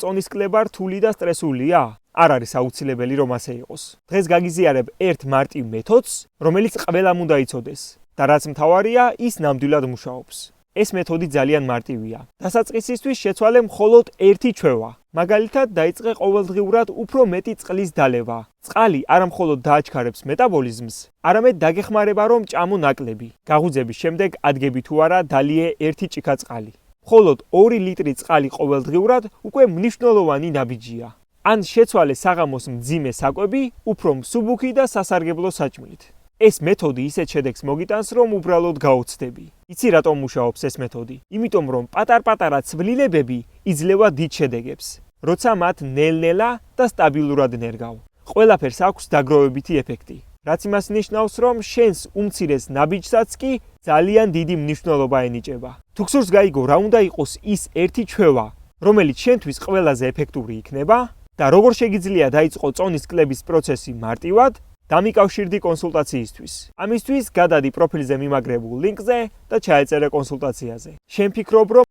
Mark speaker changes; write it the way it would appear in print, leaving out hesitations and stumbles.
Speaker 1: წონის კლება რთული და სტრესულია? არ არის აუცილებელი რომ ასე იყოს. დღეს გაგიზიარებ ერთ მარტივ მეთოდს, რომელიც ყველამ უნდა იცოდეს და რაც მთავარია, ის ნამდვილად მუშაობს. ეს მეთოდი ძალიან მარტივია. დასაწყისისთვის შეცვალე მხოლოდ ერთი ჩვევა. მაგალითად, დაიწყე ყოველდღიურად უფრო მეტი წყლის დალევა. წყალი არა მხოლოდ დააჩქარებს მეტაბოლიზმს, არამედ დაგეხმარება რომ ჭამო ნაკლები. გაღუძების შემდეგ ადგები თუ არა დალიე ერთი ჭიქა წყალი. მხოლოდ 2 ლიტრი წყალი ყოველდღიურად უკვე მნიშვნელოვანი ნაბიჯია. ან შეცვალე საღამოს მძიმე საკვები უფრო მსუბუქი და სასარგებლო საჭმლით. ეს მეთოდი ისეთ შედეგს მოგიტანს, რომ უბრალოდ გაოცდები. იცი რატომ მუშაობს ეს მეთოდი? იმიტომ რომ პატარ-პატარა ცვლილებები იძლევა დიდ შედეგებს, როცა მათ ნელ-ნელა და სტაბილურად ნერგავ. ყველაფერს აქვს დაგროვებითი ეფექტი, რაც იმას ნიშნავს, რომ შენს უმცირეს ნაბიჯსაც კი ძალიან დიდი მნიშვნელობა ენიჭება. თუ გსურს გაიგო რა უნდა იყოს ის ერთი ჩვევა, რომელიც შენთვის ყველაზე ეფექტური იქნება და როგორ შეგიძლია დაიწყო წონის კლების პროცესი მარტივად, დამიკავშირდი კონსულტაციისთვის. ამისთვის გადადი პროფილზე მიმაგრებულ ლინკზე და ჩაეწერე კონსულტაციაზე. შენ ფიქრობ, რომ